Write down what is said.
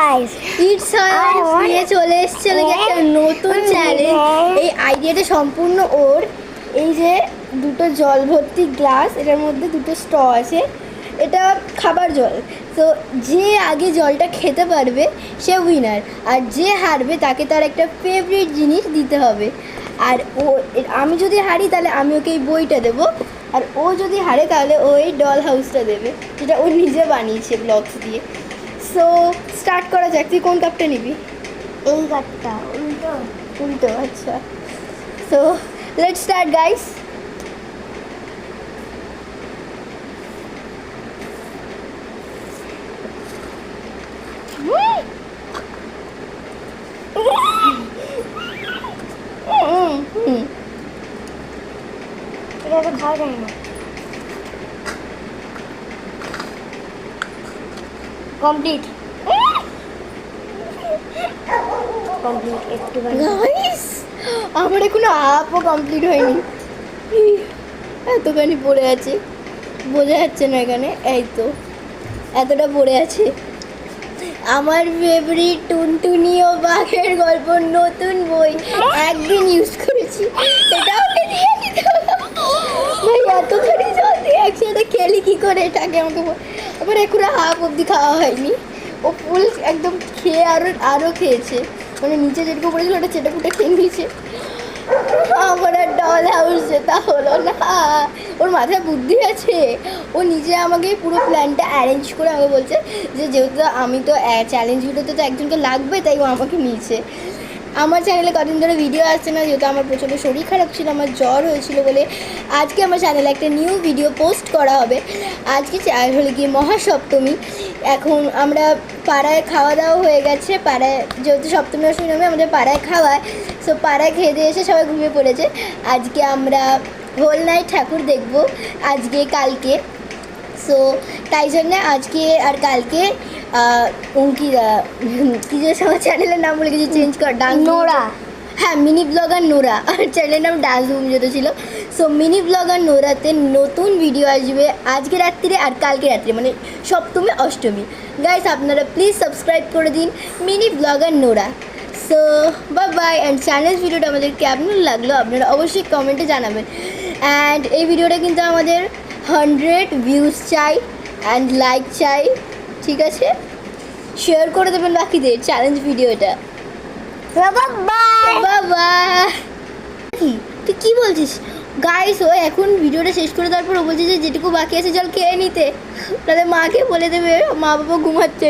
Guys it's নিয়ে চলে এসেছে একটা নতুন চ্যালেঞ্জ। এই আইডিয়াটা সম্পূর্ণ ওর। এই যে দুটো জল ভর্তি গ্লাস, এটার মধ্যে দুটো স্ট্র আছে, এটা খাবার জল। তো যে আগে জলটা খেতে পারবে সে উইনার, আর যে হারবে তাকে তার একটা ফেভারিট জিনিস দিতে হবে। আর ও, আমি যদি হারি তাহলে আমি ওকে এই বইটা দেবো, আর ও যদি হারে তাহলে ও এই ডল হাউসটা দেবে, যেটা ও নিজে বানিয়েছে ব্লগস দিয়ে। সো স্টার্ট করা যাক। তুই কোন কাপটা নিবি? এই কাপটা উল্টো উল্টো, আচ্ছা। So let's start guys. এটা তো খাওয়া যায় না। কমপ্লিট কমপ্লিট একটু গাইস আমার এখনো আপও কমপ্লিট হয়নি, এতখানি পড়ে আছে, বোঝা যাচ্ছে না এখানে। এই তো এতটা পড়ে আছে। আমার ফেভারিট টুনটুনি ও বাঘের গল্প নতুন বই, একদিন ইউজ করেছি, এটা ওকে দিয়ে দিতে হবে। ভাই এতখানি জল দিয়ে একসাথে খেলি কি করে এটাকে, আমাকে আমার এখনো হাফ অবধি খাওয়া হয়নি। ও ফুল একদম খেয়ে আরও খেয়েছে, মানে নিচে যেটুকু পড়েছিল ওটা চেটে ফুটে খেয়ে নিয়েছে। আমার আর ডল হাউস যেটা হলো না। ওর মাথায় বুদ্ধি আছে, ও নিজে আমাকে পুরো প্ল্যানটা অ্যারেঞ্জ করে আমাকে বলছে যে যেহেতু আমি তো চ্যালেঞ্জ ভিডিওতে তো একজনকে লাগবে, তাই ও আমাকে নিয়েছে। আমার চ্যানেলে কদিন ধরে ভিডিও আসছে না, যেহেতু আমার প্রচণ্ড শরীর খারাপ ছিল, আমার জ্বর হয়েছিল বলে আজকে আমার চ্যানেলে একটা নিউ ভিডিও পোস্ট করা হবে। আজকে হলে গিয়ে মহাসপ্তমী। এখন আমরা পাড়ায় খাওয়া দাওয়া হয়ে গেছে, পাড়ায় যেহেতু সপ্তমী অষ্টমী নামে আমাদের পাড়ায় খাওয়ায়, সো পাড়ায় খেয়ে দিয়ে এসে সবাই ঘুমিয়ে পড়েছে। আজকে আমরা হোল নাইট ঠাকুর দেখব, আজকে কালকে। সো তাই জন্যে আজকে আর কালকে কি যে সবার চ্যানেলের নাম বলে কিছু চেঞ্জ কর, ডান্স নোরা। হ্যাঁ, মিনি ব্লগার নোরা, আর চ্যানেলের নাম ডান্স বুম যেটা ছিল। সো মিনি ব্লগার নোরাতে নতুন ভিডিও আসবে আজকে রাত্রিরে আর কালকে রাত্রে, মানে সপ্তমী অষ্টমী। গাইস আপনারা প্লিজ সাবস্ক্রাইব করে দিন mini blogger Nora. So bye and channel ভিডিওটা আমাদের কেমন লাগলো আপনারা অবশ্যই কমেন্টে জানাবেন। অ্যান্ড এই ভিডিওটা কিন্তু আমাদের 100 ভিউজ চাই অ্যান্ড লাইক চাই, ঠিক আছে? শেয়ার করে দেবেন বাকিদের চ্যালেঞ্জ ভিডিওটা। বাবা কি তুই কি বলছিস? গাইস ও এখন ভিডিওটা শেষ করে তারপর ও বলছে যে যেটুকু বাকি আছে জল খেয়ে নিতে, তাহলে মাকে বলে দেবে, মা বাবা ঘুমাচ্ছে।